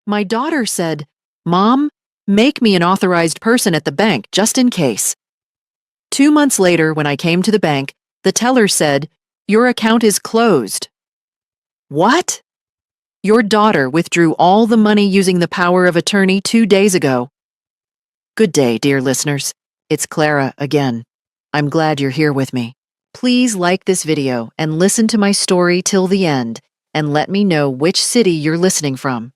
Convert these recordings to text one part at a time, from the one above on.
My daughter said, "Mom, make me an authorized person at the bank just in case." 2 months later, when I came to the bank, the teller said, "Your account is closed." What? Your daughter withdrew all the money using the power of attorney 2 days ago. Good day, dear listeners. It's Clara again. I'm glad you're here with me. Please like this video and listen to my story till the end and let me know which city you're listening from.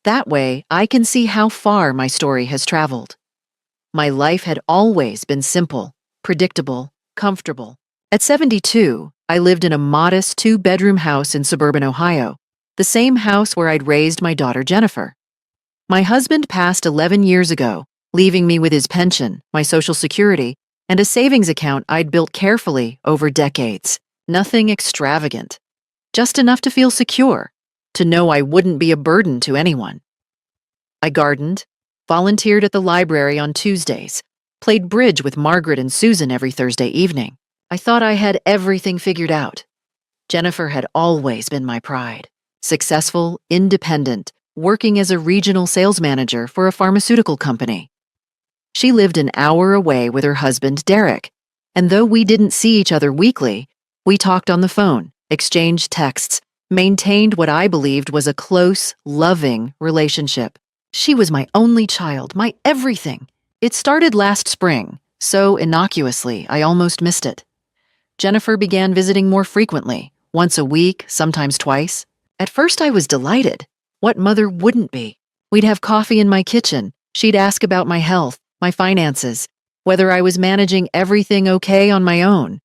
That way, I can see how far my story has traveled. My life had always been simple, predictable, comfortable. At 72, I lived in a modest 2-bedroom house in suburban Ohio, the same house where I'd raised my daughter Jennifer. My husband passed 11 years ago, leaving me with his pension, my Social Security, and a savings account I'd built carefully over decades. Nothing extravagant. Just enough to feel secure, to know I wouldn't be a burden to anyone. I gardened, volunteered at the library on Tuesdays, played bridge with Margaret and Susan every Thursday evening. I thought I had everything figured out. Jennifer had always been my pride. Successful, independent, working as a regional sales manager for a pharmaceutical company. She lived an hour away with her husband, Derek, and though we didn't see each other weekly, we talked on the phone, exchanged texts, maintained what I believed was a close, loving relationship. She was my only child, my everything. It started last spring, so innocuously I almost missed it. Jennifer began visiting more frequently, once a week, sometimes twice. At first I was delighted. What mother wouldn't be? We'd have coffee in my kitchen. She'd ask about my health, my finances, whether I was managing everything okay on my own.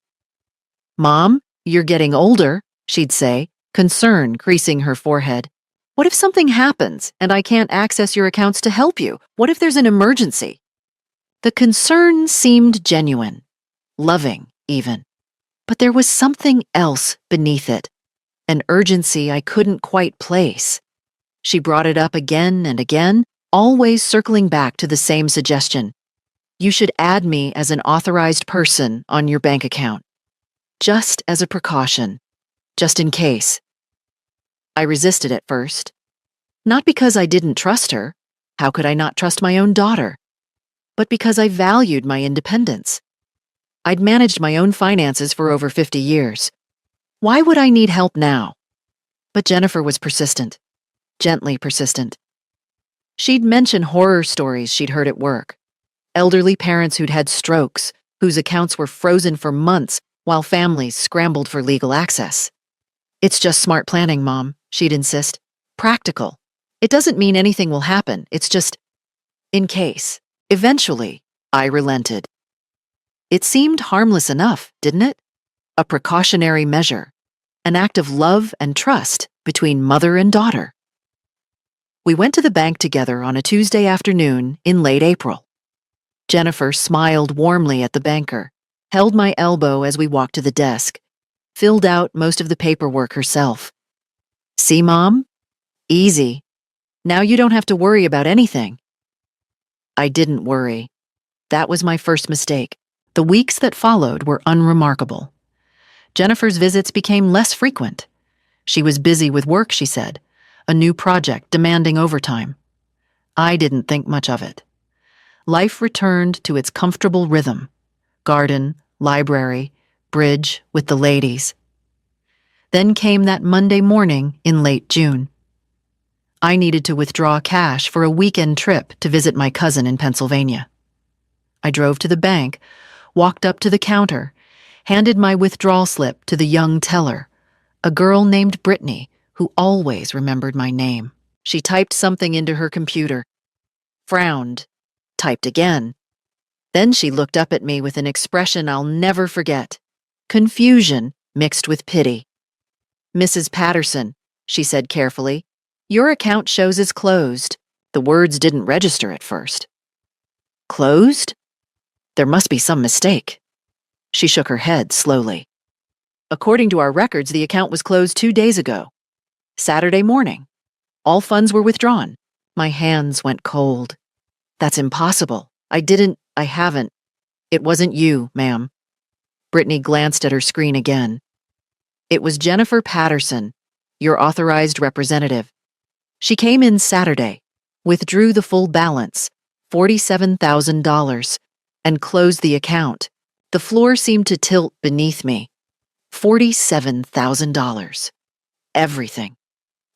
"Mom, you're getting older," she'd say, concern creasing her forehead. "What if something happens and I can't access your accounts to help you? What if there's an emergency?" The concern seemed genuine, loving even. But there was something else beneath it, an urgency I couldn't quite place. She brought it up again and again, always circling back to the same suggestion. You should add me as an authorized person on your bank account. Just as a precaution. Just in case. I resisted at first. Not because I didn't trust her. How could I not trust my own daughter? But because I valued my independence. I'd managed my own finances for over 50 years. Why would I need help now? But Jennifer was persistent. Gently persistent. She'd mention horror stories she'd heard at work. Elderly parents who'd had strokes, whose accounts were frozen for months while families scrambled for legal access. "It's just smart planning, Mom," she'd insist. "Practical. It doesn't mean anything will happen. It's just in case." Eventually, I relented. It seemed harmless enough, didn't it? A precautionary measure. An act of love and trust between mother and daughter. We went to the bank together on a Tuesday afternoon in late April. Jennifer smiled warmly at the banker, held my elbow as we walked to the desk, filled out most of the paperwork herself. "See, Mom? Easy. Now you don't have to worry about anything." I didn't worry. That was my first mistake. The weeks that followed were unremarkable. Jennifer's visits became less frequent. She was busy with work, she said, a new project demanding overtime. I didn't think much of it. Life returned to its comfortable rhythm. Garden, library, bridge with the ladies. Then came that Monday morning in late June. I needed to withdraw cash for a weekend trip to visit my cousin in Pennsylvania. I drove to the bank, walked up to the counter, handed my withdrawal slip to the young teller, a girl named Brittany who always remembered my name. She typed something into her computer, frowned, typed again. Then she looked up at me with an expression I'll never forget, confusion mixed with pity. "Mrs. Patterson," she said carefully, "your account shows as closed." The words didn't register at first. Closed? There must be some mistake. She shook her head slowly. "According to our records, the account was closed 2 days ago. Saturday morning. All funds were withdrawn." My hands went cold. "That's impossible. I haven't. It wasn't you, ma'am." Brittany glanced at her screen again. "It was Jennifer Patterson, your authorized representative. She came in Saturday, withdrew the full balance, $47,000, and closed the account. The floor seemed to tilt beneath me. $47,000. Everything.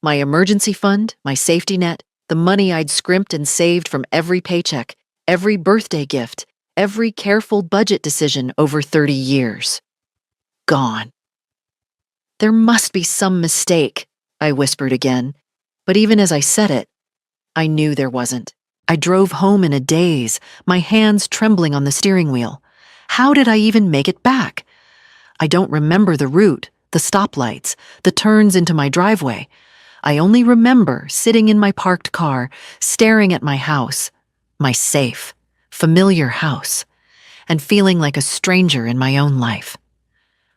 My emergency fund, my safety net, the money I'd scrimped and saved from every paycheck, every birthday gift, every careful budget decision over 30 years. Gone. There must be some mistake, I whispered again, but even as I said it, I knew there wasn't. I drove home in a daze, my hands trembling on the steering wheel. How did I even make it back? I don't remember the route, the stoplights, the turns into my driveway. I only remember sitting in my parked car, staring at my house, my safe, familiar house, and feeling like a stranger in my own life.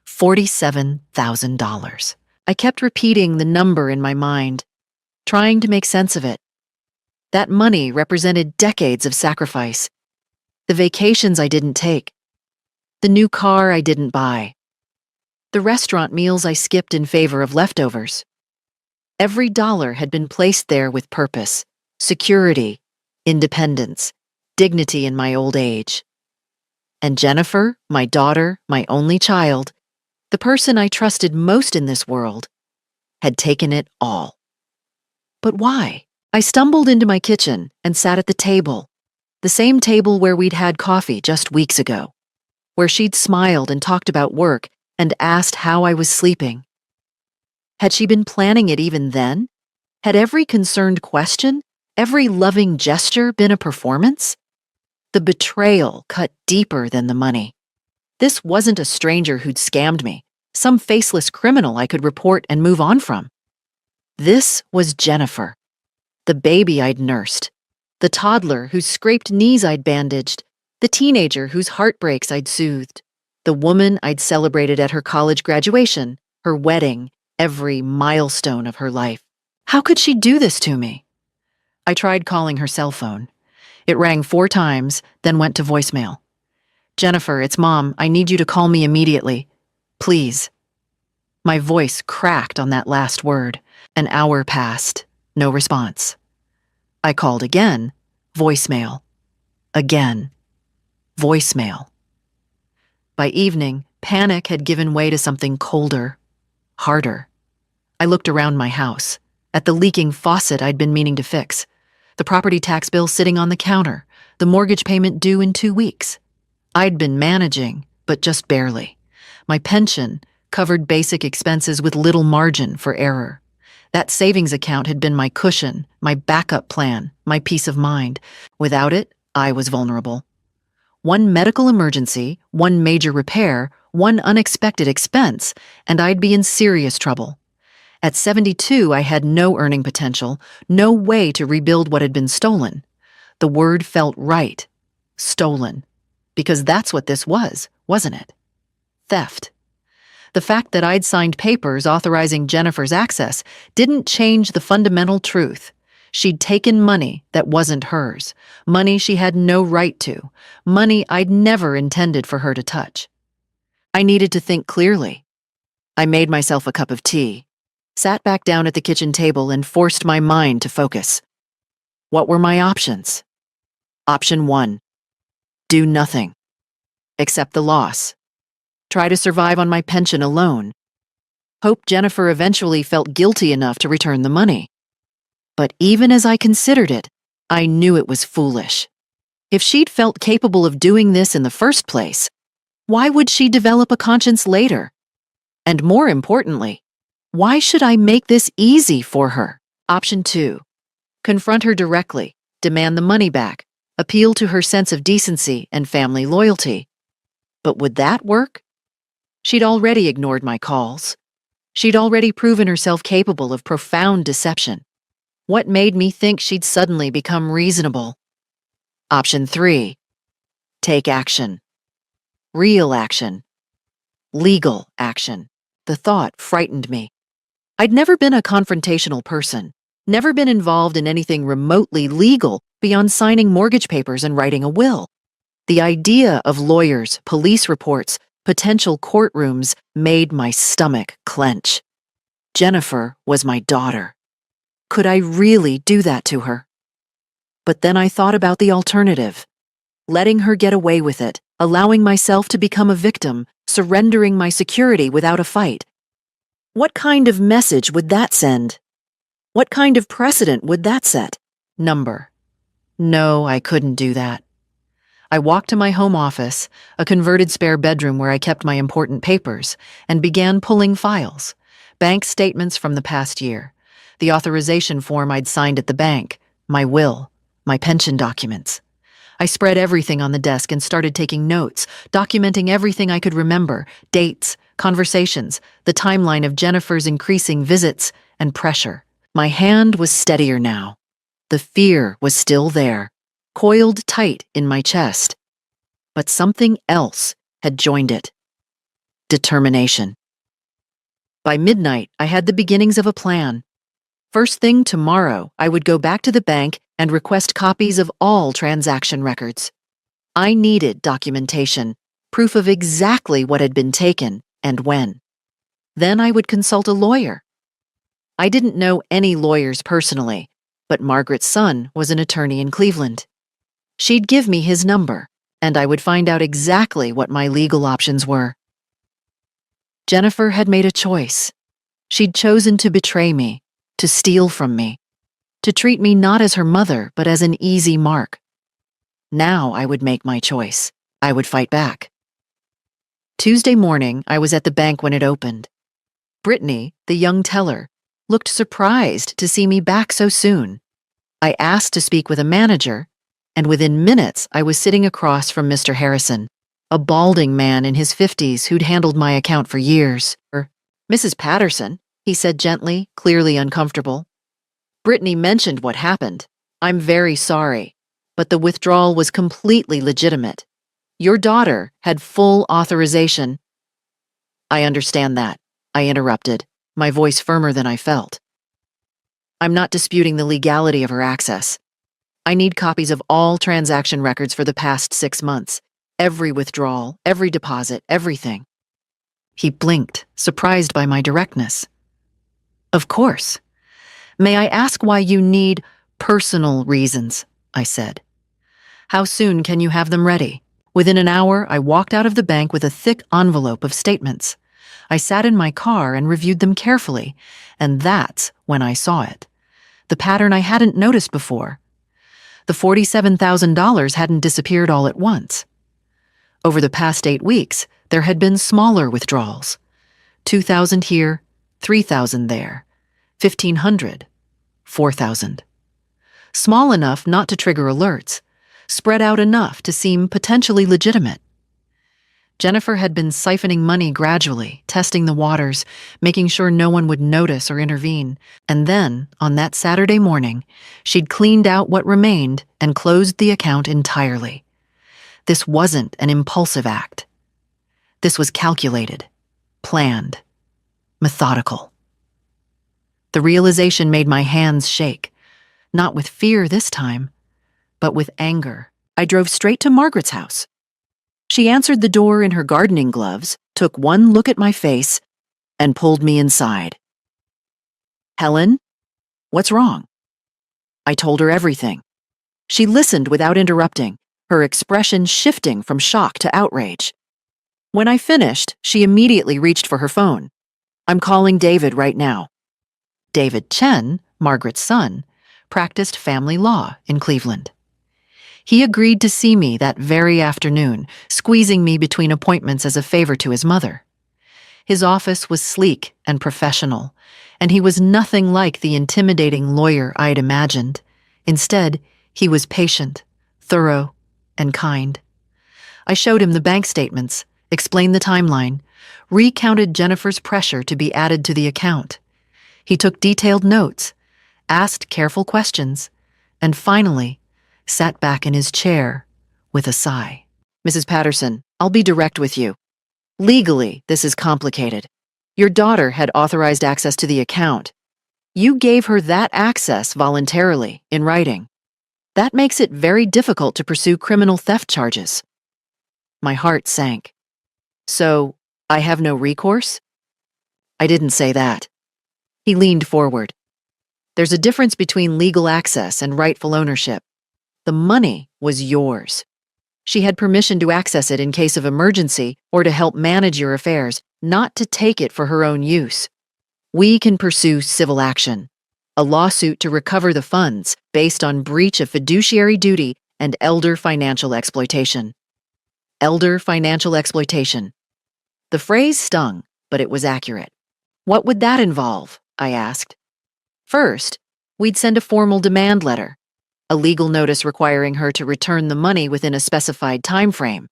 $47,000. I kept repeating the number in my mind, trying to make sense of it. That money represented decades of sacrifice. The vacations I didn't take. The new car I didn't buy. The restaurant meals I skipped in favor of leftovers. Every dollar had been placed there with purpose, security, independence, dignity in my old age. And Jennifer, my daughter, my only child, the person I trusted most in this world, had taken it all. But why? I stumbled into my kitchen and sat at the table, the same table where we'd had coffee just weeks ago, where she'd smiled and talked about work and asked how I was sleeping. Had she been planning it even then? Had every concerned question, every loving gesture been a performance? The betrayal cut deeper than the money. This wasn't a stranger who'd scammed me, some faceless criminal I could report and move on from. This was Jennifer, the baby I'd nursed, the toddler whose scraped knees I'd bandaged, the teenager whose heartbreaks I'd soothed, the woman I'd celebrated at her college graduation, her wedding, every milestone of her life. How could she do this to me? I tried calling her cell phone. It rang 4 times, then went to voicemail. Jennifer, it's Mom. I need you to call me immediately. Please. My voice cracked on that last word. An hour passed. No response. I called again. Voicemail. Again. Voicemail. By evening, panic had given way to something colder, harder. I looked around my house, at the leaking faucet I'd been meaning to fix, the property tax bill sitting on the counter, the mortgage payment due in 2 weeks. I'd been managing, but just barely. My pension covered basic expenses with little margin for error. That savings account had been my cushion, my backup plan, my peace of mind. Without it, I was vulnerable. One medical emergency, one major repair, one unexpected expense, and I'd be in serious trouble. At 72, I had no earning potential, no way to rebuild what had been stolen. The word felt right. Stolen. Because that's what this was, wasn't it? Theft. The fact that I'd signed papers authorizing Jennifer's access didn't change the fundamental truth. She'd taken money that wasn't hers, money she had no right to, money I'd never intended for her to touch. I needed to think clearly. I made myself a cup of tea, sat back down at the kitchen table and forced my mind to focus. What were my options? Option 1. Do nothing. Accept the loss. Try to survive on my pension alone. Hope Jennifer eventually felt guilty enough to return the money. But even as I considered it, I knew it was foolish. If she'd felt capable of doing this in the first place, why would she develop a conscience later? And more importantly, why should I make this easy for her? Option 2. Confront her directly, demand the money back, appeal to her sense of decency and family loyalty. But would that work? She'd already ignored my calls. She'd already proven herself capable of profound deception. What made me think she'd suddenly become reasonable? Option 3. Take action. Real action. Legal action. The thought frightened me. I'd never been a confrontational person, never been involved in anything remotely legal beyond signing mortgage papers and writing a will. The idea of lawyers, police reports, potential courtrooms made my stomach clench. Jennifer was my daughter. Could I really do that to her? But then I thought about the alternative. Letting her get away with it, allowing myself to become a victim, surrendering my security without a fight. What kind of message would that send? What kind of precedent would that set? Number. No, I couldn't do that. I walked to my home office, a converted spare bedroom where I kept my important papers, and began pulling files. Bank statements from the past year, the authorization form I'd signed at the bank, my will, my pension documents. I spread everything on the desk and started taking notes, documenting everything I could remember, dates, conversations, the timeline of Jennifer's increasing visits, and pressure. My hand was steadier now. The fear was still there, coiled tight in my chest. But something else had joined it. Determination. By midnight, I had the beginnings of a plan. First thing tomorrow, I would go back to the bank and request copies of all transaction records. I needed documentation, proof of exactly what had been taken and when. Then I would consult a lawyer. I didn't know any lawyers personally, but Margaret's son was an attorney in Cleveland. She'd give me his number, and I would find out exactly what my legal options were. Jennifer had made a choice. She'd chosen to betray me, to steal from me, to treat me not as her mother, but as an easy mark. Now I would make my choice. I would fight back. Tuesday morning, I was at the bank when it opened. Brittany, the young teller, looked surprised to see me back so soon. I asked to speak with a manager, and within minutes I was sitting across from Mr. Harrison, a balding man in his 50s who'd handled my account for years. Mrs. Patterson, he said gently, clearly uncomfortable. Brittany mentioned what happened. I'm very sorry, but the withdrawal was completely legitimate. Your daughter had full authorization. I understand that, I interrupted, my voice firmer than I felt. I'm not disputing the legality of her access. I need copies of all transaction records for the past 6 months. Every withdrawal, every deposit, everything. He blinked, surprised by my directness. Of course. May I ask why you need personal reasons? I said. How soon can you have them ready? Within an hour, I walked out of the bank with a thick envelope of statements. I sat in my car and reviewed them carefully, and that's when I saw it. The pattern I hadn't noticed before. The $47,000 hadn't disappeared all at once. Over the past 8 weeks, there had been smaller withdrawals. 2,000 here, 3,000 there, 1,500, 4,000. Small enough not to trigger alerts, spread out enough to seem potentially legitimate. Jennifer had been siphoning money gradually, testing the waters, making sure no one would notice or intervene. And then, on that Saturday morning, she'd cleaned out what remained and closed the account entirely. This wasn't an impulsive act. This was calculated, planned, methodical. The realization made my hands shake, not with fear this time, but with anger. I drove straight to Margaret's house. She answered the door in her gardening gloves, took one look at my face, and pulled me inside. Helen, what's wrong? I told her everything. She listened without interrupting, her expression shifting from shock to outrage. When I finished, she immediately reached for her phone. I'm calling David right now. David Chen, Margaret's son, practiced family law in Cleveland. He agreed to see me that very afternoon, squeezing me between appointments as a favor to his mother. His office was sleek and professional, and he was nothing like the intimidating lawyer I'd imagined. Instead, he was patient, thorough, and kind. I showed him the bank statements, explained the timeline, recounted Jennifer's pressure to be added to the account. He took detailed notes, asked careful questions, and finally sat back in his chair with a sigh. Mrs. Patterson, I'll be direct with you. Legally, this is complicated. Your daughter had authorized access to the account. You gave her that access voluntarily, in writing. That makes it very difficult to pursue criminal theft charges. My heart sank. So, I have no recourse? I didn't say that. He leaned forward. There's a difference between legal access and rightful ownership. The money was yours. She had permission to access it in case of emergency or to help manage your affairs, not to take it for her own use. We can pursue civil action, a lawsuit to recover the funds based on breach of fiduciary duty and elder financial exploitation. Elder financial exploitation. The phrase stung, but it was accurate. What would that involve? I asked. First, we'd send a formal demand letter, a legal notice requiring her to return the money within a specified time frame.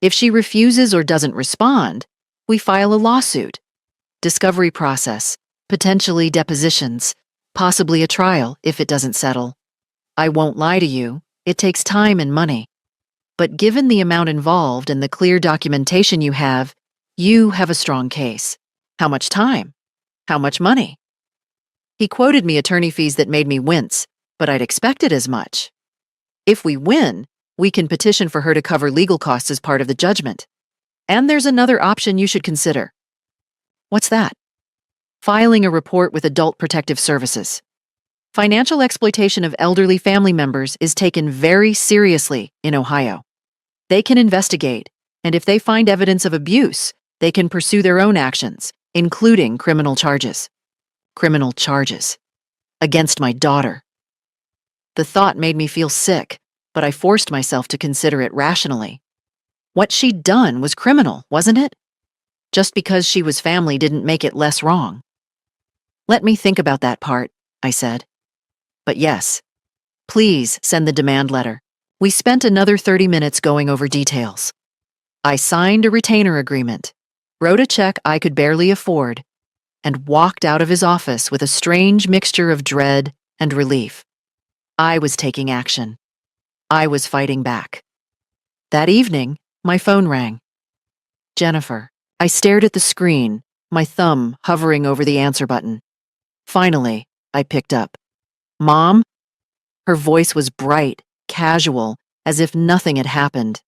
If she refuses or doesn't respond, we file a lawsuit. Discovery process, potentially depositions, possibly a trial if it doesn't settle. I won't lie to you, it takes time and money. But given the amount involved and the clear documentation you have a strong case. How much time? How much money? He quoted me attorney fees that made me wince, but I'd expected as much. If we win, we can petition for her to cover legal costs as part of the judgment. And there's another option you should consider. What's that? Filing a report with Adult Protective Services. Financial exploitation of elderly family members is taken very seriously in Ohio. They can investigate, and if they find evidence of abuse, they can pursue their own actions, including criminal charges. Criminal charges. Against my daughter. The thought made me feel sick, but I forced myself to consider it rationally. What she'd done was criminal, wasn't it? Just because she was family didn't make it less wrong. Let me think about that part, I said. But yes, please send the demand letter. We spent another 30 minutes going over details. I signed a retainer agreement, wrote a check I could barely afford, and walked out of his office with a strange mixture of dread and relief. I was taking action. I was fighting back. That evening, my phone rang. Jennifer. I stared at the screen, my thumb hovering over the answer button. Finally, I picked up. Mom? Her voice was bright, casual, as if nothing had happened.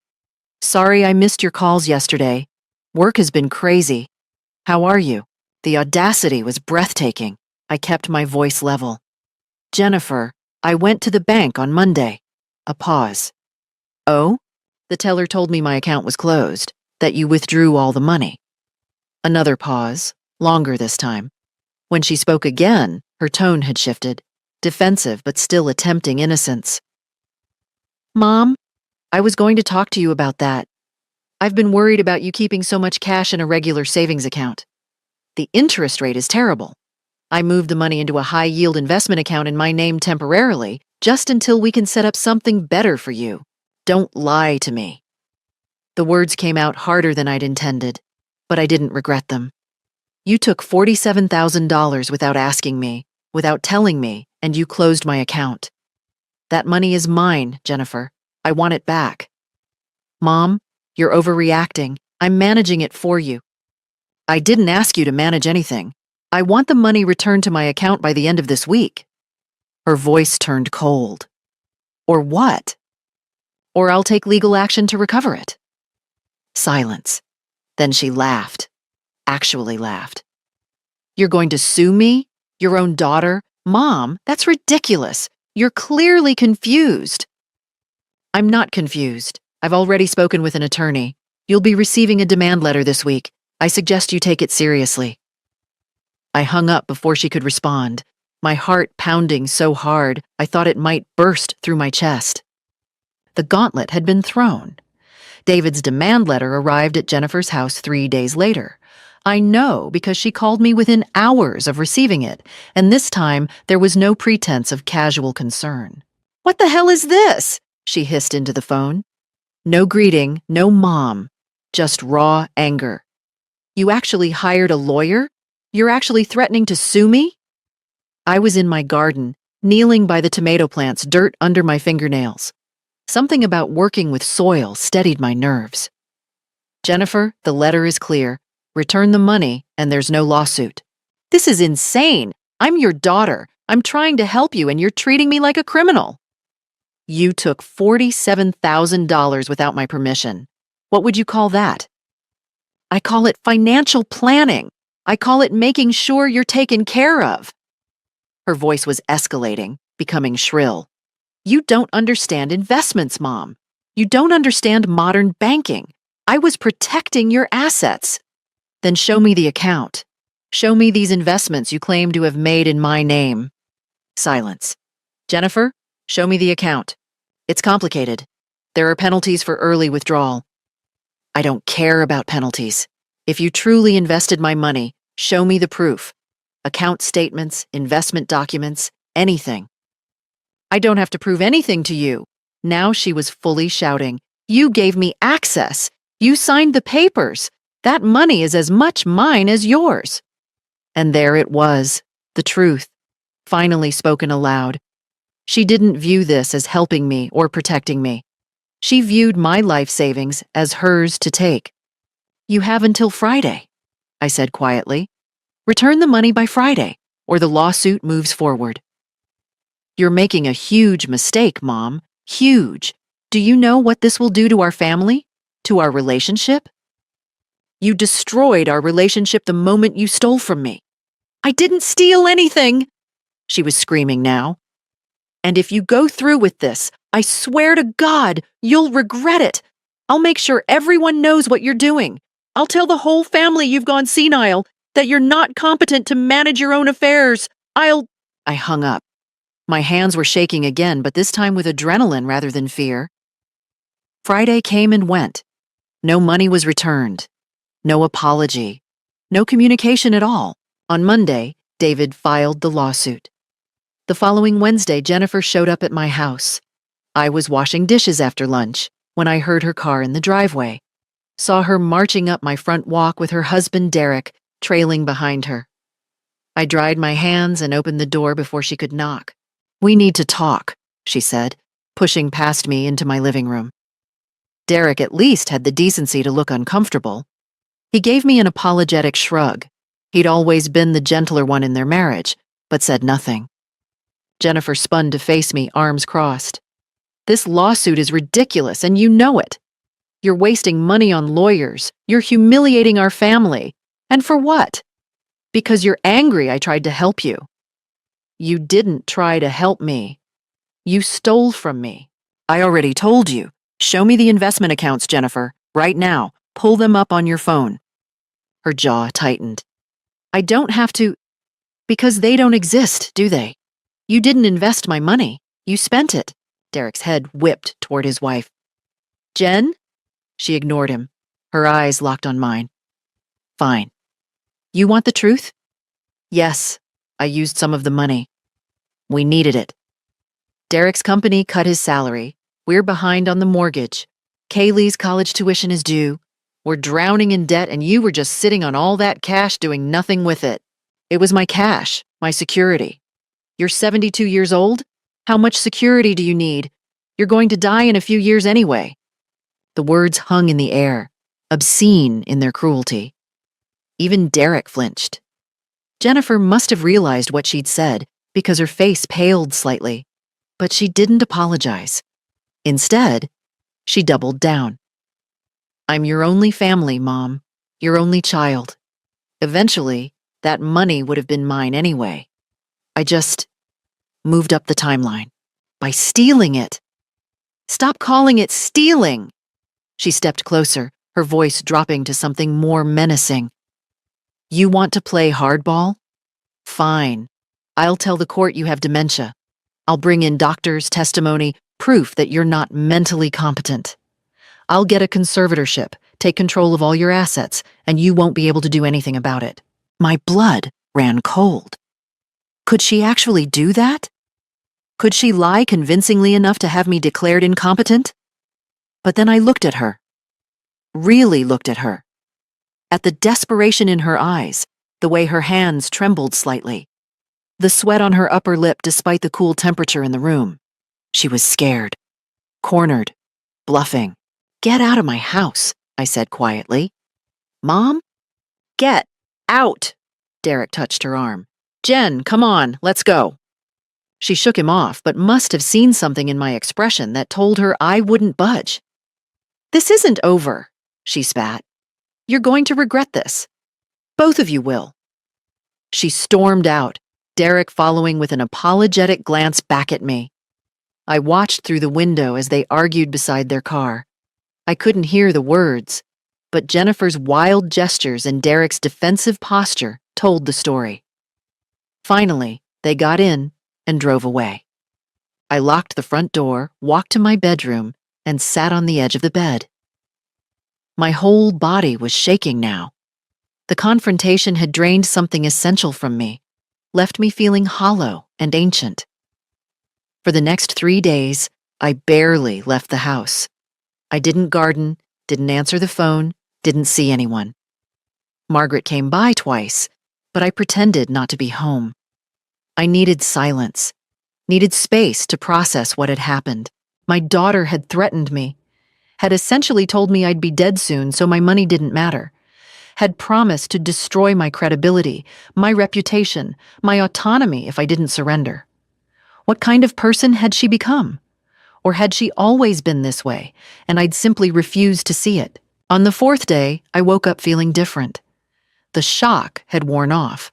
Sorry I missed your calls yesterday. Work has been crazy. How are you? The audacity was breathtaking. I kept my voice level. Jennifer, I went to the bank on Monday. A pause. Oh? The teller told me my account was closed, that you withdrew all the money. Another pause, longer this time. When she spoke again, her tone had shifted, defensive but still attempting innocence. Mom, I was going to talk to you about that. I've been worried about you keeping so much cash in a regular savings account. The interest rate is terrible. I moved the money into a high-yield investment account in my name temporarily, just until we can set up something better for you. Don't lie to me. The words came out harder than I'd intended, but I didn't regret them. You took $47,000 without asking me, without telling me, and you closed my account. That money is mine, Jennifer. I want it back. Mom, you're overreacting. I'm managing it for you. I didn't ask you to manage anything. I want the money returned to my account by the end of this week. Her voice turned cold. Or what? Or I'll take legal action to recover it. Silence. Then she laughed. Actually laughed. You're going to sue me? Your own daughter? Mom, that's ridiculous. You're clearly confused. I'm not confused. I've already spoken with an attorney. You'll be receiving a demand letter this week. I suggest you take it seriously. I hung up before she could respond, my heart pounding so hard I thought it might burst through my chest. The gauntlet had been thrown. David's demand letter arrived at Jennifer's house 3 days later. I know because she called me within hours of receiving it, and this time there was no pretense of casual concern. What the hell is this? She hissed into the phone. No greeting, no mom, just raw anger. You actually hired a lawyer? You're actually threatening to sue me? I was in my garden, kneeling by the tomato plants, dirt under my fingernails. Something about working with soil steadied my nerves. Jennifer, the letter is clear. Return the money, and there's no lawsuit. This is insane. I'm your daughter. I'm trying to help you, and you're treating me like a criminal. You took $47,000 without my permission. What would you call that? I call it financial planning. I call it making sure you're taken care of. Her voice was escalating, becoming shrill. You don't understand investments, Mom. You don't understand modern banking. I was protecting your assets. Then show me the account. Show me these investments you claim to have made in my name. Silence. Jennifer, show me the account. It's complicated. There are penalties for early withdrawal. I don't care about penalties. If you truly invested my money, show me the proof. Account statements, investment documents, anything. I don't have to prove anything to you. Now she was fully shouting. You gave me access. You signed the papers. That money is as much mine as yours. And there it was, the truth, finally spoken aloud. She didn't view this as helping me or protecting me. She viewed my life savings as hers to take. You have until Friday, I said quietly. Return the money by Friday, or the lawsuit moves forward. You're making a huge mistake, Mom. Huge. Do you know what this will do to our family? To our relationship? You destroyed our relationship the moment you stole from me. I didn't steal anything, she was screaming now. And if you go through with this, I swear to God, you'll regret it. I'll make sure everyone knows what you're doing. I'll tell the whole family you've gone senile, that you're not competent to manage your own affairs. I hung up. My hands were shaking again, but this time with adrenaline rather than fear. Friday came and went. No money was returned. No apology. No communication at all. On Monday, David filed the lawsuit. The following Wednesday, Jennifer showed up at my house. I was washing dishes after lunch when I heard her car in the driveway. Saw her marching up my front walk with her husband, Derek, trailing behind her. I dried my hands and opened the door before she could knock. We need to talk, she said, pushing past me into my living room. Derek at least had the decency to look uncomfortable. He gave me an apologetic shrug. He'd always been the gentler one in their marriage, but said nothing. Jennifer spun to face me, arms crossed. This lawsuit is ridiculous, and you know it. You're wasting money on lawyers. You're humiliating our family. And for what? Because you're angry I tried to help you. You didn't try to help me. You stole from me. I already told you. Show me the investment accounts, Jennifer. Right now. Pull them up on your phone. Her jaw tightened. I don't have to, because they don't exist, do they? You didn't invest my money. You spent it. Derek's head whipped toward his wife. Jen? She ignored him. Her eyes locked on mine. Fine. You want the truth? Yes, I used some of the money. We needed it. Derek's company cut his salary. We're behind on the mortgage. Kaylee's college tuition is due. We're drowning in debt, and you were just sitting on all that cash doing nothing with it. It was my cash, my security. You're 72 years old? How much security do you need? You're going to die in a few years anyway. The words hung in the air, obscene in their cruelty. Even Derek flinched. Jennifer must have realized what she'd said because her face paled slightly, but she didn't apologize. Instead, she doubled down. I'm your only family, Mom. Your only child. Eventually, that money would have been mine anyway. I just moved up the timeline by stealing it. Stop calling it stealing. She stepped closer, her voice dropping to something more menacing. You want to play hardball? Fine. I'll tell the court you have dementia. I'll bring in doctors' testimony, proof that you're not mentally competent. I'll get a conservatorship, take control of all your assets, and you won't be able to do anything about it. My blood ran cold. Could she actually do that? Could she lie convincingly enough to have me declared incompetent? But then I looked at her. Really looked at her. At the desperation in her eyes, the way her hands trembled slightly. The sweat on her upper lip despite the cool temperature in the room. She was scared. Cornered. Bluffing. Get out of my house, I said quietly. Mom? Get out! Derek touched her arm. Jen, come on, let's go. She shook him off, but must have seen something in my expression that told her I wouldn't budge. This isn't over, she spat. You're going to regret this. Both of you will. She stormed out, Derek following with an apologetic glance back at me. I watched through the window as they argued beside their car. I couldn't hear the words, but Jennifer's wild gestures and Derek's defensive posture told the story. Finally, they got in and drove away. I locked the front door, walked to my bedroom, and sat on the edge of the bed. My whole body was shaking now. The confrontation had drained something essential from me, left me feeling hollow and ancient. For the next 3 days, I barely left the house. I didn't garden, didn't answer the phone, didn't see anyone. Margaret came by twice, but I pretended not to be home. I needed silence, needed space to process what had happened. My daughter had threatened me, had essentially told me I'd be dead soon so my money didn't matter, had promised to destroy my credibility, my reputation, my autonomy if I didn't surrender. What kind of person had she become? Or had she always been this way, and I'd simply refused to see it? On the 4th day, I woke up feeling different. The shock had worn off.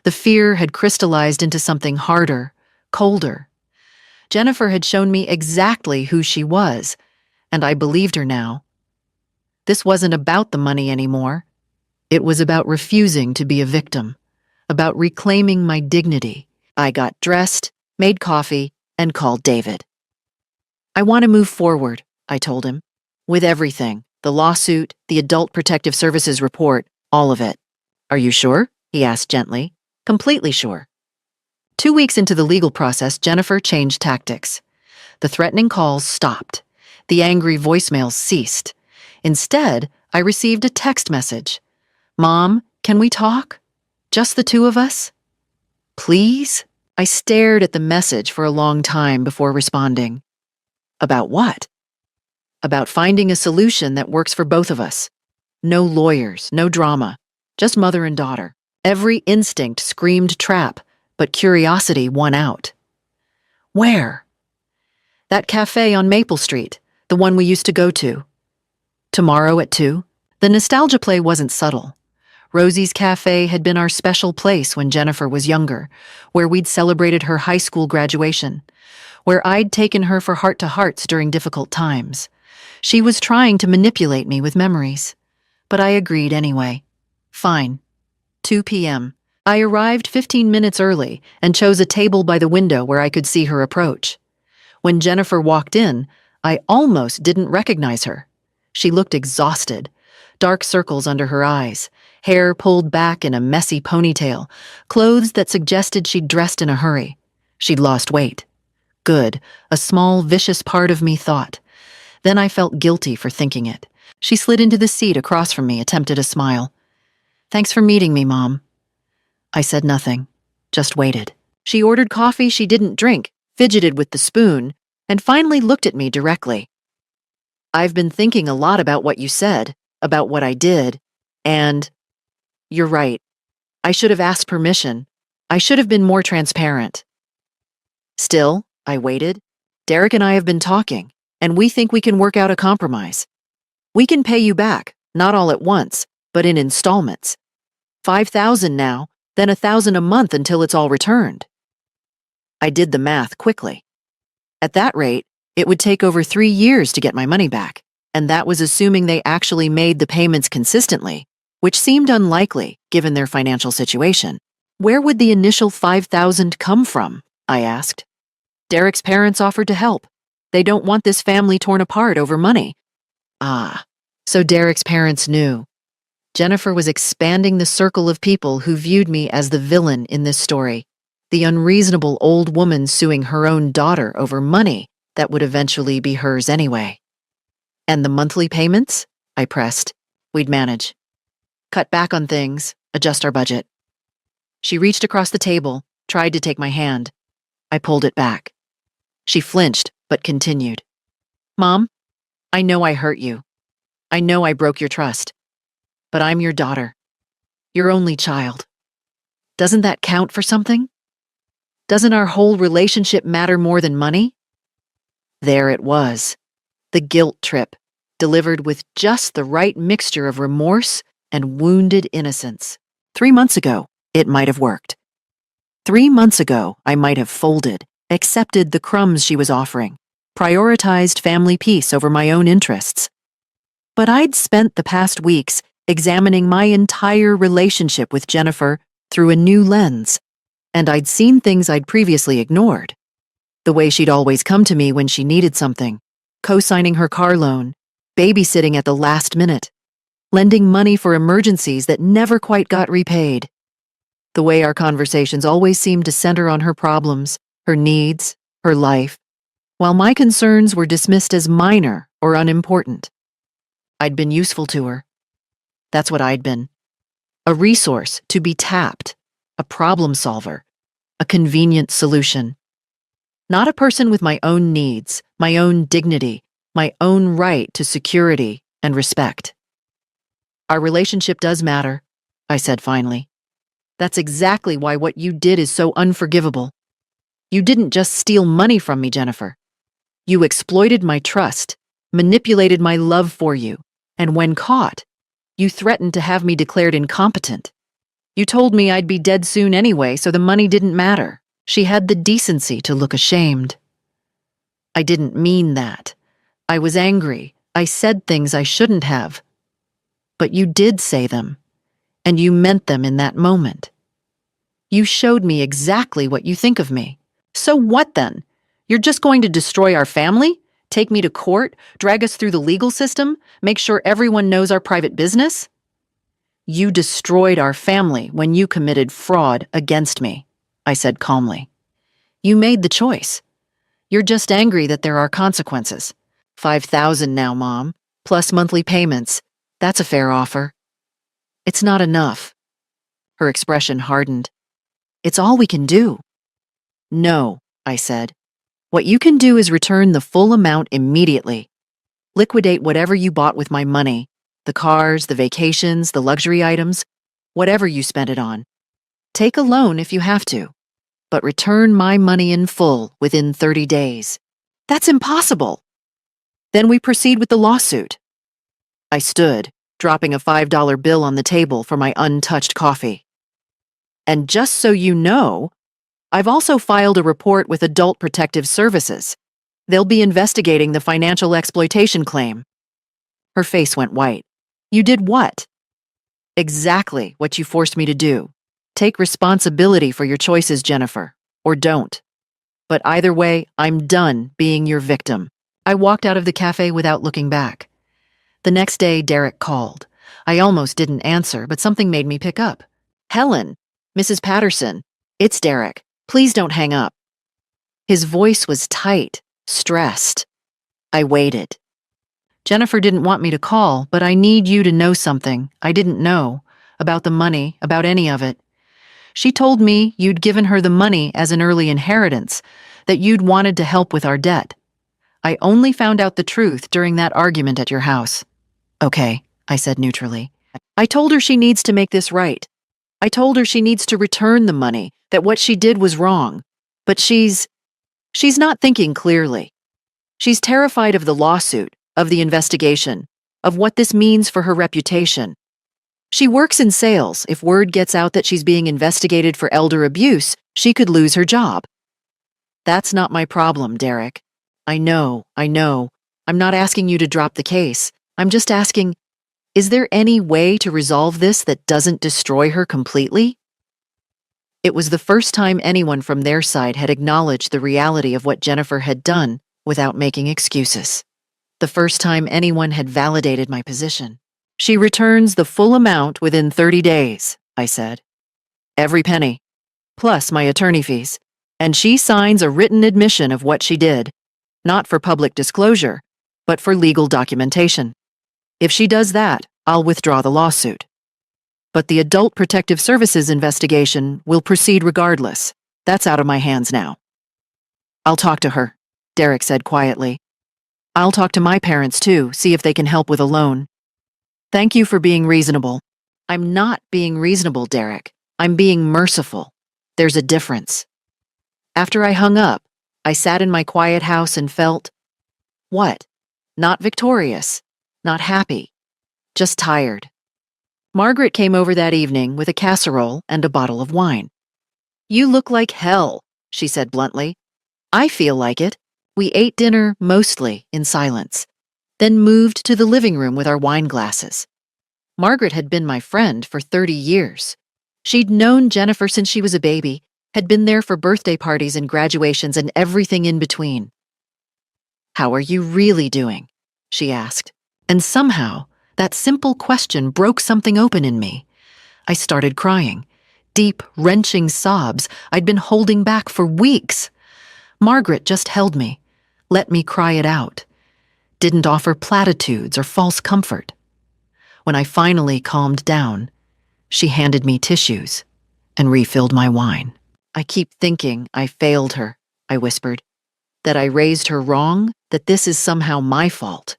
The fear had crystallized into something harder, colder. Jennifer had shown me exactly who she was, and I believed her now. This wasn't about the money anymore. It was about refusing to be a victim, about reclaiming my dignity. I got dressed, made coffee, and called David. I want to move forward, I told him, with everything, the lawsuit, the Adult Protective Services report, all of it. Are you sure? He asked gently. Completely sure. 2 weeks into the legal process, Jennifer changed tactics. The threatening calls stopped. The angry voicemails ceased. Instead, I received a text message. Mom, can we talk? Just the two of us? Please? I stared at the message for a long time before responding. About what? About finding a solution that works for both of us. No lawyers, no drama, just mother and daughter. Every instinct screamed trap, but curiosity won out. Where? That cafe on Maple Street, the one we used to go to. Tomorrow at 2? The nostalgia play wasn't subtle. Rosie's Cafe had been our special place when Jennifer was younger, where we'd celebrated her high school graduation, where I'd taken her for heart-to-hearts during difficult times. She was trying to manipulate me with memories, but I agreed anyway. Fine. 2 p.m. I arrived 15 minutes early and chose a table by the window where I could see her approach. When Jennifer walked in, I almost didn't recognize her. She looked exhausted, dark circles under her eyes, hair pulled back in a messy ponytail, clothes that suggested she'd dressed in a hurry. She'd lost weight. Good, a small, vicious part of me thought. Then I felt guilty for thinking it. She slid into the seat across from me, attempted a smile. Thanks for meeting me, Mom. I said nothing, just waited. She ordered coffee she didn't drink, fidgeted with the spoon, and finally looked at me directly. I've been thinking a lot about what you said, about what I did, and you're right. I should have asked permission. I should have been more transparent. Still, I waited. Derek and I have been talking, and we think we can work out a compromise. We can pay you back, not all at once, but in installments. $5,000 now, then $1,000 a month until it's all returned. I did the math quickly. At that rate, it would take over 3 years to get my money back, and that was assuming they actually made the payments consistently, which seemed unlikely given their financial situation. Where would the initial $5,000 come from? I asked. Derek's parents offered to help. They don't want this family torn apart over money. Ah, so Derek's parents knew. Jennifer was expanding the circle of people who viewed me as the villain in this story, the unreasonable old woman suing her own daughter over money that would eventually be hers anyway. And the monthly payments? I pressed. We'd manage. Cut back on things, adjust our budget. She reached across the table, tried to take my hand. I pulled it back. She flinched, but continued. Mom, I know I hurt you. I know I broke your trust. But I'm your daughter. Your only child. Doesn't that count for something? Doesn't our whole relationship matter more than money? There it was. The guilt trip, delivered with just the right mixture of remorse and wounded innocence. 3 months ago, it might have worked. 3 months ago, I might have folded, accepted the crumbs she was offering, prioritized family peace over my own interests. But I'd spent the past weeks examining my entire relationship with Jennifer through a new lens, and I'd seen things I'd previously ignored. The way she'd always come to me when she needed something, co-signing her car loan, babysitting at the last minute, lending money for emergencies that never quite got repaid. The way our conversations always seemed to center on her problems, her needs, her life, while my concerns were dismissed as minor or unimportant. I'd been useful to her. That's what I'd been. A resource to be tapped, a problem solver, a convenient solution. Not a person with my own needs, my own dignity, my own right to security and respect. Our relationship does matter, I said finally. That's exactly why what you did is so unforgivable. You didn't just steal money from me, Jennifer. You exploited my trust, manipulated my love for you, and when caught, you threatened to have me declared incompetent. You told me I'd be dead soon anyway, so the money didn't matter. She had the decency to look ashamed. I didn't mean that. I was angry. I said things I shouldn't have. But you did say them, and you meant them in that moment. You showed me exactly what you think of me. So what then? You're just going to destroy our family? Take me to court? Drag us through the legal system? Make sure everyone knows our private business? You destroyed our family when you committed fraud against me, I said calmly. You made the choice. You're just angry that there are consequences. $5,000 now, Mom, plus monthly payments. That's a fair offer. It's not enough. Her expression hardened. It's all we can do. No, I said. What you can do is return the full amount immediately. Liquidate whatever you bought with my money, the cars, the vacations, the luxury items, whatever you spent it on. Take a loan if you have to, but return my money in full within 30 days. That's impossible. Then we proceed with the lawsuit. I stood, dropping a $5 bill on the table for my untouched coffee. And just so you know, I've also filed a report with Adult Protective Services. They'll be investigating the financial exploitation claim. Her face went white. You did what? Exactly what you forced me to do. Take responsibility for your choices, Jennifer, or don't. But either way, I'm done being your victim. I walked out of the cafe without looking back. The next day, Derek called. I almost didn't answer, but something made me pick up. Helen, Mrs. Patterson, it's Derek. Please don't hang up. His voice was tight, stressed. I waited. Jennifer didn't want me to call, but I need you to know something I didn't know about the money, about any of it. She told me you'd given her the money as an early inheritance, that you'd wanted to help with our debt. I only found out the truth during that argument at your house. Okay, I said neutrally. I told her she needs to make this right. I told her she needs to return the money, that what she did was wrong. But she's not thinking clearly. She's terrified of the lawsuit, of the investigation, of what this means for her reputation. She works in sales. If word gets out that she's being investigated for elder abuse, she could lose her job. That's not my problem, Derek. I know. I'm not asking you to drop the case. I'm just asking, is there any way to resolve this that doesn't destroy her completely? It was the first time anyone from their side had acknowledged the reality of what Jennifer had done without making excuses. The first time anyone had validated my position. She returns the full amount within 30 days, I said. Every penny, plus my attorney fees. And she signs a written admission of what she did, not for public disclosure, but for legal documentation. If she does that, I'll withdraw the lawsuit. But the Adult Protective Services investigation will proceed regardless. That's out of my hands now. I'll talk to her, Derek said quietly. I'll talk to my parents too, see if they can help with a loan. Thank you for being reasonable. I'm not being reasonable, Derek. I'm being merciful. There's a difference. After I hung up, I sat in my quiet house and felt, what? Not victorious, not happy, just tired. Margaret came over that evening with a casserole and a bottle of wine. You look like hell, she said bluntly. I feel like it. We ate dinner mostly in silence, then moved to the living room with our wine glasses. Margaret had been my friend for 30 years. She'd known Jennifer since she was a baby, had been there for birthday parties and graduations and everything in between. How are you really doing? She asked. And somehow, that simple question broke something open in me. I started crying. Deep, wrenching sobs I'd been holding back for weeks. Margaret just held me, let me cry it out. Didn't offer platitudes or false comfort. When I finally calmed down, she handed me tissues and refilled my wine. I keep thinking I failed her, I whispered. That I raised her wrong, that this is somehow my fault.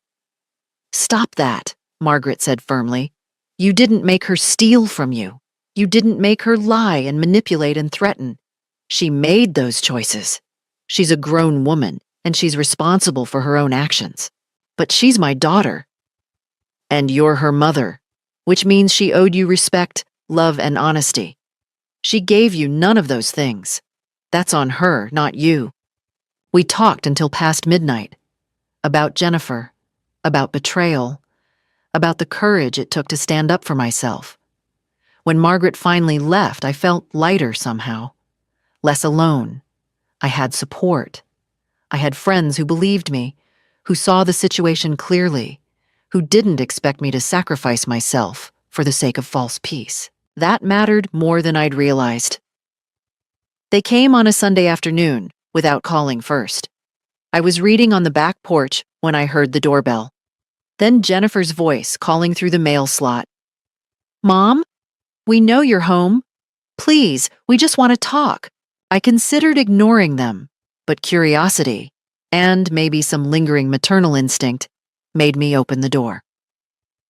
Stop that, Margaret said firmly. You didn't make her steal from you. You didn't make her lie and manipulate and threaten. She made those choices. She's a grown woman, and she's responsible for her own actions. But she's my daughter. And you're her mother, which means she owed you respect, love, and honesty. She gave you none of those things. That's on her, not you. We talked until past midnight. About Jennifer, about betrayal, about the courage it took to stand up for myself. When Margaret finally left, I felt lighter somehow, less alone. I had support. I had friends who believed me, who saw the situation clearly, who didn't expect me to sacrifice myself for the sake of false peace. That mattered more than I'd realized. They came on a Sunday afternoon, without calling first. I was reading on the back porch when I heard the doorbell. Then Jennifer's voice calling through the mail slot. Mom, we know you're home. Please, we just want to talk. I considered ignoring them, but curiosity, and maybe some lingering maternal instinct, made me open the door.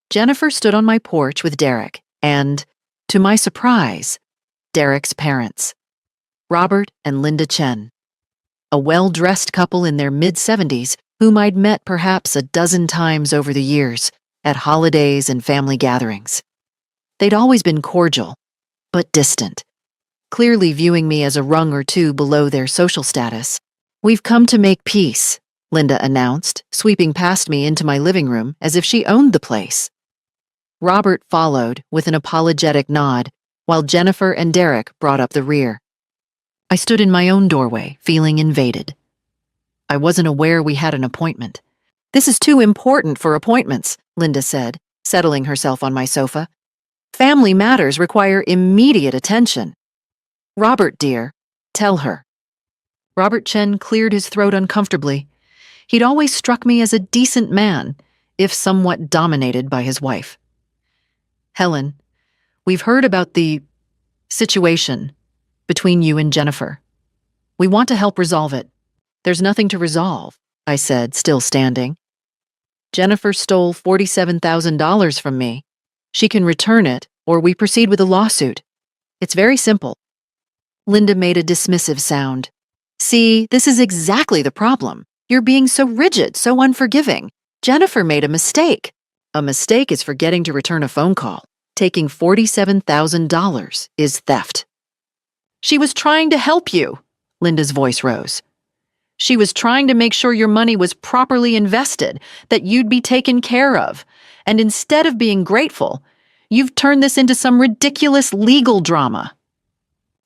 Jennifer stood on my porch with Derek and, to my surprise, Derek's parents, Robert and Linda Chen, a well-dressed couple in their mid-70s whom I'd met perhaps a dozen times over the years at holidays and family gatherings. They'd always been cordial, but distant, clearly viewing me as a rung or two below their social status. We've come to make peace, Linda announced, sweeping past me into my living room as if she owned the place. Robert followed with an apologetic nod, while Jennifer and Derek brought up the rear. I stood in my own doorway, feeling invaded. I wasn't aware we had an appointment. This is too important for appointments, Linda said, settling herself on my sofa. Family matters require immediate attention. Robert, dear, tell her. Robert Chen cleared his throat uncomfortably. He'd always struck me as a decent man, if somewhat dominated by his wife. Helen, we've heard about the situation between you and Jennifer. We want to help resolve it. There's nothing to resolve, I said, still standing. Jennifer stole $47,000 from me. She can return it, or we proceed with a lawsuit. It's very simple. Linda made a dismissive sound. See, this is exactly the problem. You're being so rigid, so unforgiving. Jennifer made a mistake. A mistake is forgetting to return a phone call. Taking $47,000 is theft. She was trying to help you, Linda's voice rose. She was trying to make sure your money was properly invested, that you'd be taken care of. And instead of being grateful, you've turned this into some ridiculous legal drama.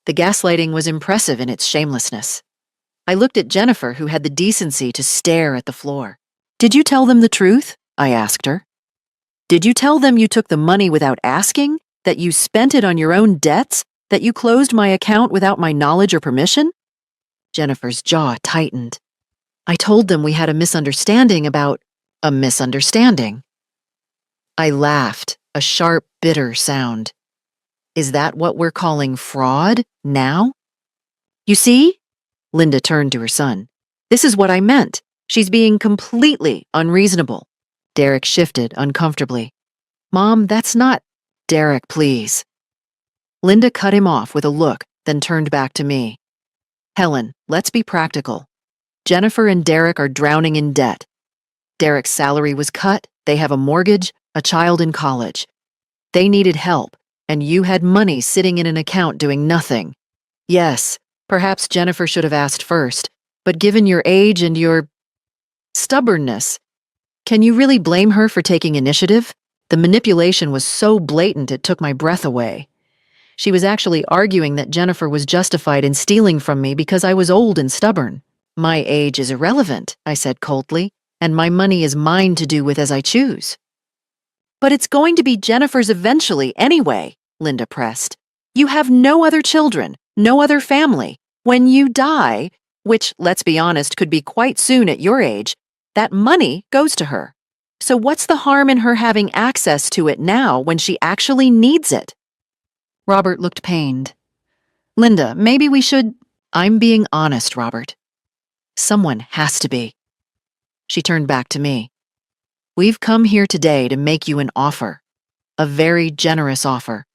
The gaslighting was impressive in its shamelessness. I looked at Jennifer, who had the decency to stare at the floor. Did you tell them the truth? I asked her. Did you tell them you took the money without asking? That you spent it on your own debts? That you closed my account without my knowledge or permission? Jennifer's jaw tightened. I told them we had a misunderstanding about a misunderstanding. I laughed, a sharp, bitter sound. Is that what we're calling fraud now? You see? Linda turned to her son. This is what I meant. She's being completely unreasonable. Derek shifted uncomfortably. Mom, that's not... Derek, please. Linda cut him off with a look, then turned back to me. Helen, let's be practical. Jennifer and Derek are drowning in debt. Derek's salary was cut, they have a mortgage, a child in college. They needed help, and you had money sitting in an account doing nothing. Yes, perhaps Jennifer should have asked first, but given your age and your stubbornness, can you really blame her for taking initiative? The manipulation was so blatant it took my breath away. She was actually arguing that Jennifer was justified in stealing from me because I was old and stubborn. My age is irrelevant, I said coldly, and my money is mine to do with as I choose. But it's going to be Jennifer's eventually anyway, Linda pressed. You have no other children, no other family. When you die, which, let's be honest, could be quite soon at your age, that money goes to her. So what's the harm in her having access to it now when she actually needs it? Robert looked pained. Linda, maybe we should... I'm being honest, Robert. Someone has to be. She turned back to me. We've come here today to make you an offer. A very generous offer.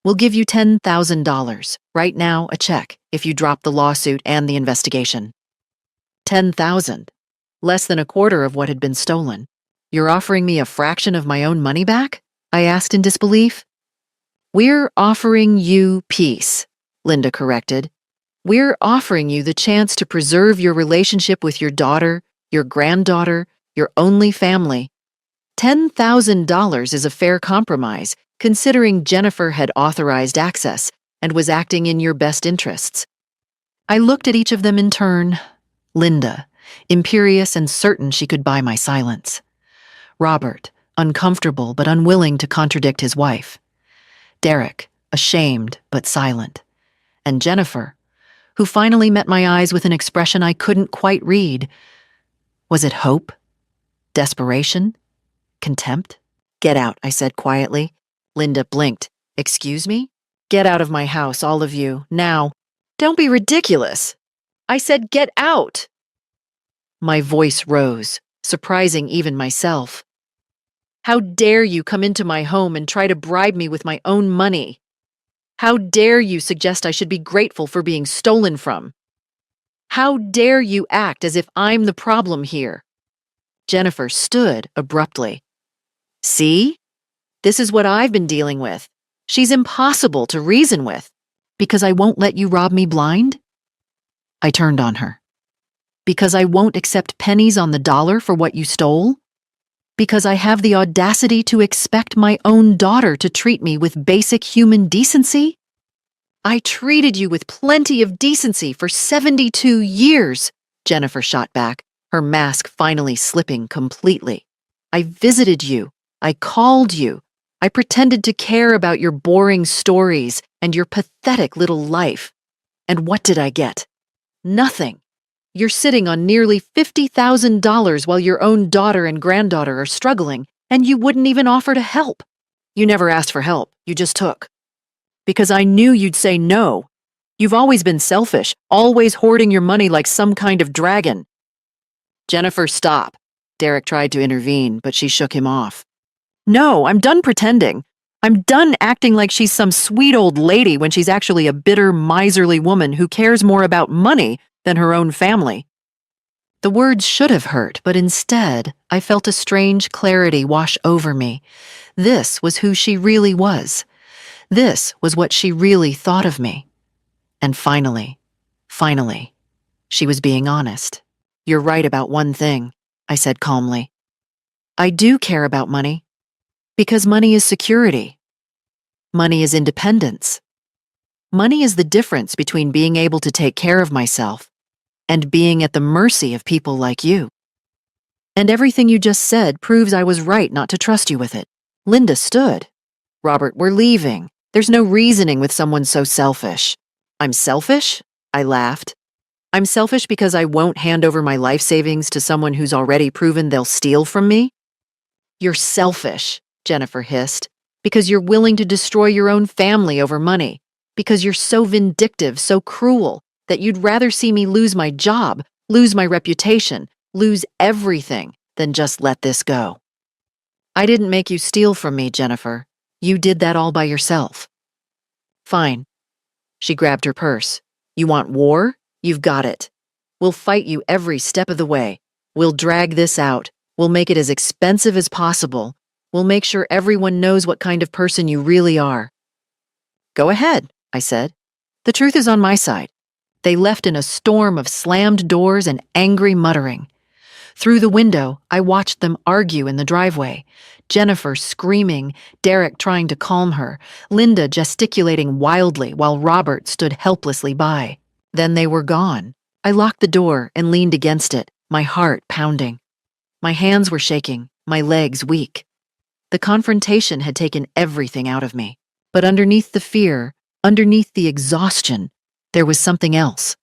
We'll give you $10,000, right now a check, if you drop the lawsuit and the investigation. $10,000. Less than a quarter of what had been stolen. You're offering me a fraction of my own money back? I asked in disbelief. We're offering you peace, Linda corrected. We're offering you the chance to preserve your relationship with your daughter, your granddaughter, your only family. $10,000 is a fair compromise, considering Jennifer had authorized access and was acting in your best interests. I looked at each of them in turn. Linda, imperious and certain she could buy my silence. Robert, uncomfortable but unwilling to contradict his wife. Derek, ashamed but silent. And Jennifer, who finally met my eyes with an expression I couldn't quite read. Was it hope? Desperation? Contempt? Get out, I said quietly. Linda blinked. Excuse me? Get out of my house, all of you, now. Don't be ridiculous. I said get out. My voice rose, surprising even myself. How dare you come into my home and try to bribe me with my own money? How dare you suggest I should be grateful for being stolen from? How dare you act as if I'm the problem here? Jennifer stood abruptly. See? This is what I've been dealing with. She's impossible to reason with. Because I won't let you rob me blind? I turned on her. Because I won't accept pennies on the dollar for what you stole? Because I have the audacity to expect my own daughter to treat me with basic human decency? I treated you with plenty of decency for 72 years, Jennifer shot back, her mask finally slipping completely. I visited you. I called you. I pretended to care about your boring stories and your pathetic little life. And what did I get? Nothing. You're sitting on nearly $50,000 while your own daughter and granddaughter are struggling, and you wouldn't even offer to help. You never asked for help, you just took. Because I knew you'd say no. You've always been selfish, always hoarding your money like some kind of dragon. Jennifer, stop. Derek tried to intervene, but she shook him off. No, I'm done pretending. I'm done acting like she's some sweet old lady when she's actually a bitter, miserly woman who cares more about money than her own family. The words should have hurt, but instead, I felt a strange clarity wash over me. This was who she really was. This was what she really thought of me. And finally, she was being honest. You're right about one thing, I said calmly. I do care about money. Because money is security. Money is independence. Money is the difference between being able to take care of myself and being at the mercy of people like you. And everything you just said proves I was right not to trust you with it. Linda stood. Robert, we're leaving. There's no reasoning with someone so selfish. I'm selfish? I laughed. I'm selfish because I won't hand over my life savings to someone who's already proven they'll steal from me? You're selfish, Jennifer hissed, because you're willing to destroy your own family over money, because you're so vindictive, so cruel, that you'd rather see me lose my job, lose my reputation, lose everything than just let this go. I didn't make you steal from me, Jennifer. You did that all by yourself. Fine. She grabbed her purse. You want war? You've got it. We'll fight you every step of the way. We'll drag this out. We'll make it as expensive as possible. We'll make sure everyone knows what kind of person you really are. Go ahead, I said. The truth is on my side. They left in a storm of slammed doors and angry muttering. Through the window, I watched them argue in the driveway. Jennifer screaming, Derek trying to calm her, Linda gesticulating wildly while Robert stood helplessly by. Then they were gone. I locked the door and leaned against it, my heart pounding. My hands were shaking, my legs weak. The confrontation had taken everything out of me. But underneath the fear, underneath the exhaustion, there was something else.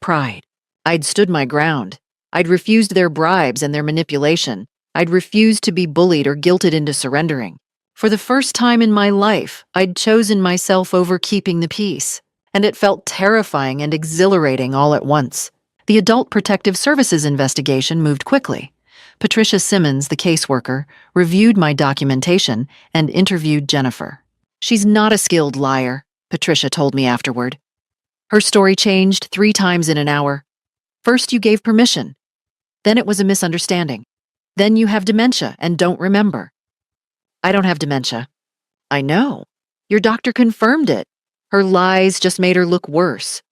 Pride. I'd stood my ground. I'd refused their bribes and their manipulation. I'd refused to be bullied or guilted into surrendering. For the first time in my life, I'd chosen myself over keeping the peace. And it felt terrifying and exhilarating all at once. The Adult Protective Services investigation moved quickly. Patricia Simmons, the caseworker, reviewed my documentation and interviewed Jennifer. She's not a skilled liar, Patricia told me afterward. Her story changed 3 times in an hour. First, you gave permission. Then it was a misunderstanding. Then you have dementia and don't remember. I don't have dementia. I know. Your doctor confirmed it. Her lies just made her look worse.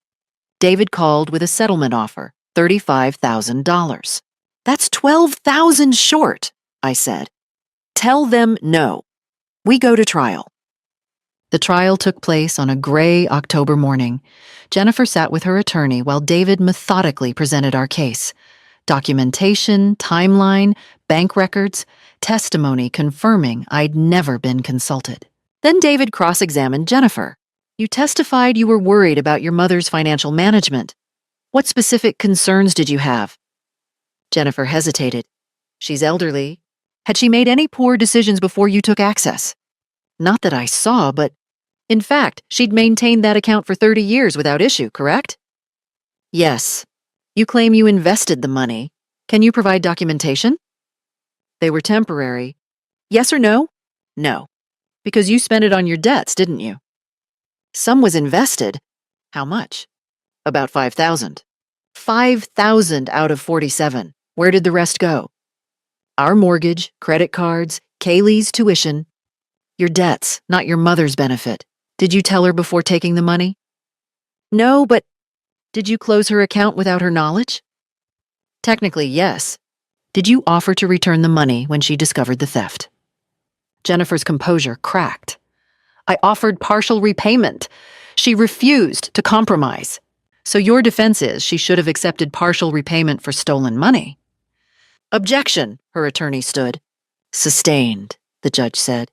David called with a settlement offer, $35,000. That's $12,000 short, I said. Tell them no. We go to trial. The trial took place on a gray October morning. Jennifer sat with her attorney while David methodically presented our case. Documentation, timeline, bank records, testimony confirming I'd never been consulted. Then David cross-examined Jennifer. You testified you were worried about your mother's financial management. What specific concerns did you have? Jennifer hesitated. She's elderly. Had she made any poor decisions before you took access? Not that I saw, but in fact, she'd maintained that account for 30 years without issue, correct? Yes. You claim you invested the money. Can you provide documentation? They were temporary. Yes or no? No. Because you spent it on your debts, didn't you? Some was invested. How much? About $5,000. $5,000 out of 47. Where did the rest go? Our mortgage, credit cards, Kaylee's tuition. Your debts, not your mother's benefit. Did you tell her before taking the money? No, but did you close her account without her knowledge? Technically, yes. Did you offer to return the money when she discovered the theft? Jennifer's composure cracked. I offered partial repayment. She refused to compromise. So your defense is she should have accepted partial repayment for stolen money. Objection, her attorney stood. Sustained, the judge said.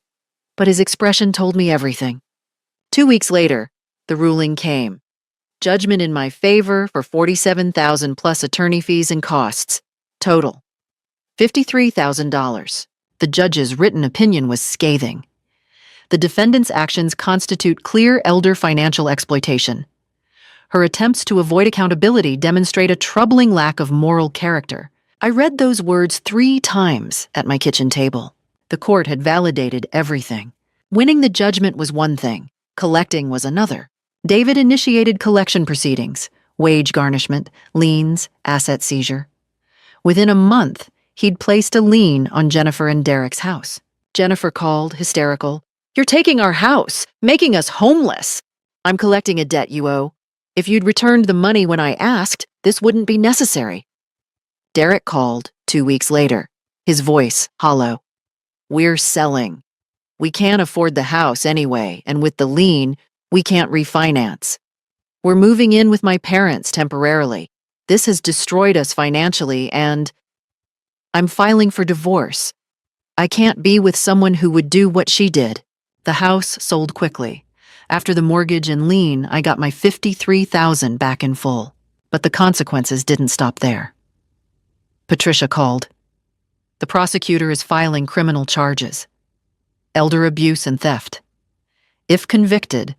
But his expression told me everything. 2 weeks later, the ruling came. Judgment in my favor for $47,000 plus attorney fees and costs. Total, $53,000. The judge's written opinion was scathing. The defendant's actions constitute clear elder financial exploitation. Her attempts to avoid accountability demonstrate a troubling lack of moral character. I read those words 3 times at my kitchen table. The court had validated everything. Winning the judgment was one thing. Collecting was another. David initiated collection proceedings, wage garnishment, liens, asset seizure. Within a month, he'd placed a lien on Jennifer and Derek's house. Jennifer called, hysterical. You're taking our house, making us homeless. I'm collecting a debt you owe. If you'd returned the money when I asked, this wouldn't be necessary. Derek called 2 weeks later, his voice hollow. We're selling. We can't afford the house anyway, and with the lien, we can't refinance. We're moving in with my parents temporarily. This has destroyed us financially, and I'm filing for divorce. I can't be with someone who would do what she did. The house sold quickly. After the mortgage and lien, I got my $53,000 back in full. But the consequences didn't stop there. Patricia called. The prosecutor is filing criminal charges. Elder abuse and theft. If convicted,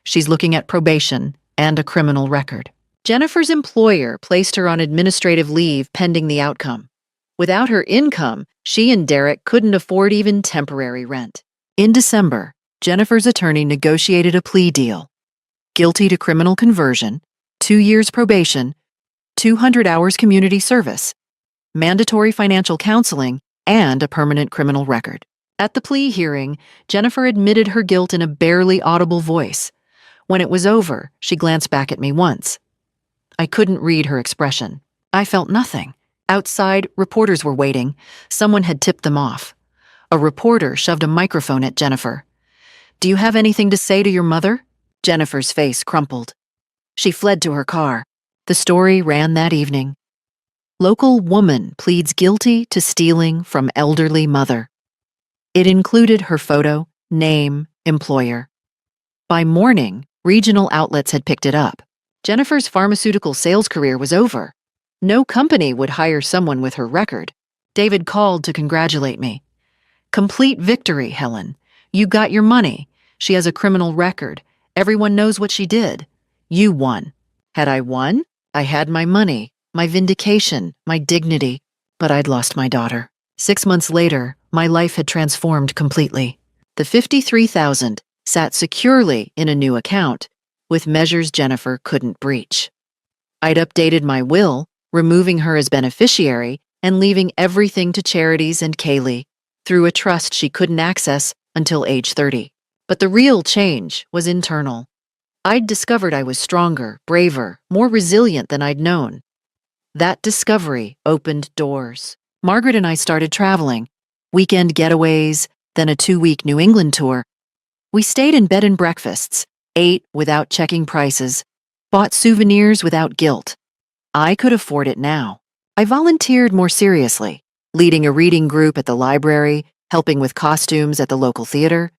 she's looking at probation and a criminal record. Jennifer's employer placed her on administrative leave pending the outcome. Without her income, she and Derek couldn't afford even temporary rent. In December, Jennifer's attorney negotiated a plea deal. Guilty to criminal conversion, 2 years probation, 200 hours community service, mandatory financial counseling, and a permanent criminal record. At the plea hearing, Jennifer admitted her guilt in a barely audible voice. When it was over, she glanced back at me once. I couldn't read her expression. I felt nothing. Outside, reporters were waiting. Someone had tipped them off. A reporter shoved a microphone at Jennifer. "Do you have anything to say to your mother?" Jennifer's face crumpled. She fled to her car. The story ran that evening. Local woman pleads guilty to stealing from elderly mother. It included her photo, name, employer. By morning, regional outlets had picked it up. Jennifer's pharmaceutical sales career was over. No company would hire someone with her record. David called to congratulate me. "Complete victory, Helen. You got your money. She has a criminal record. Everyone knows what she did. You won." Had I won? I had my money, my vindication, my dignity, but I'd lost my daughter. 6 months later, my life had transformed completely. The $53,000 sat securely in a new account, with measures Jennifer couldn't breach. I'd updated my will, removing her as beneficiary and leaving everything to charities and Kaylee through a trust she couldn't access until age 30. But the real change was internal. I'd discovered I was stronger, braver, more resilient than I'd known. That discovery opened doors. Margaret and I started traveling, weekend getaways, then a 2-week New England tour. We stayed in bed and breakfasts, ate without checking prices, bought souvenirs without guilt. I could afford it now. I volunteered more seriously, leading a reading group at the library, helping with costumes at the local theater.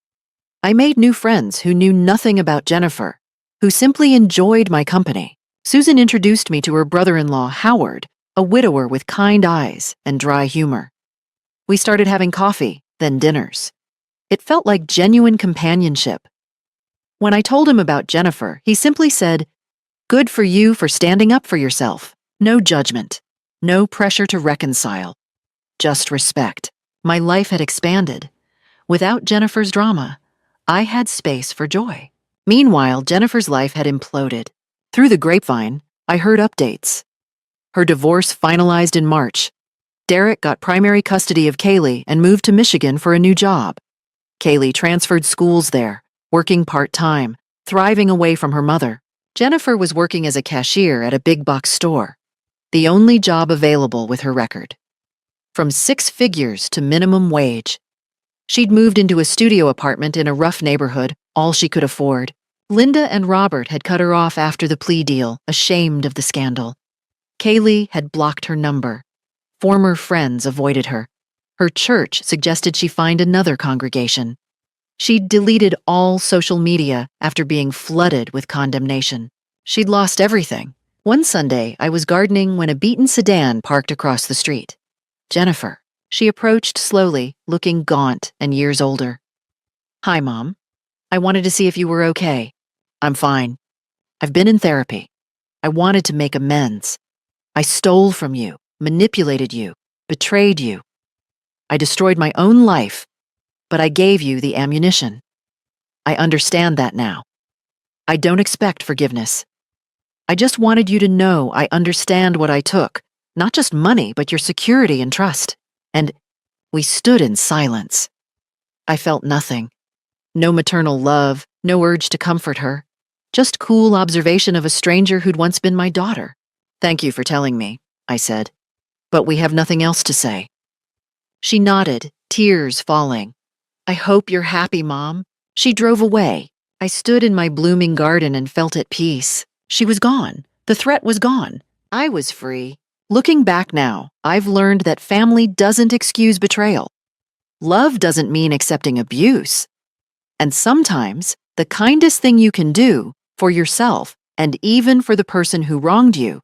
I made new friends who knew nothing about Jennifer, who simply enjoyed my company. Susan introduced me to her brother-in-law, Howard, a widower with kind eyes and dry humor. We started having coffee, then dinners. It felt like genuine companionship. When I told him about Jennifer, he simply said, "Good for you for standing up for yourself. No judgment. No pressure to reconcile. Just respect." My life had expanded. Without Jennifer's drama, I had space for joy. Meanwhile, Jennifer's life had imploded. Through the grapevine, I heard updates. Her divorce finalized in March. Derek got primary custody of Kaylee and moved to Michigan for a new job. Kaylee transferred schools there, working part-time, thriving away from her mother. Jennifer was working as a cashier at a big-box store, the only job available with her record. From 6 figures to minimum wage. She'd moved into a studio apartment in a rough neighborhood, all she could afford. Linda and Robert had cut her off after the plea deal, ashamed of the scandal. Kaylee had blocked her number. Former friends avoided her. Her church suggested she find another congregation. She'd deleted all social media after being flooded with condemnation. She'd lost everything. One Sunday, I was gardening when a beaten sedan parked across the street. Jennifer. She approached slowly, looking gaunt and years older. "Hi, Mom. I wanted to see if you were okay." "I'm fine. I've been in therapy. I wanted to make amends. I stole from you, manipulated you, betrayed you. I destroyed my own life, but I gave you the ammunition. I understand that now. I don't expect forgiveness. I just wanted you to know I understand what I took, not just money, but your security and trust." And we stood in silence. I felt nothing. No maternal love, no urge to comfort her. Just cool observation of a stranger who'd once been my daughter. "Thank you for telling me," I said. "But we have nothing else to say." She nodded, tears falling. "I hope you're happy, Mom." She drove away. I stood in my blooming garden and felt at peace. She was gone. The threat was gone. I was free. Looking back now, I've learned that family doesn't excuse betrayal. Love doesn't mean accepting abuse. And sometimes, the kindest thing you can do, for yourself and even for the person who wronged you,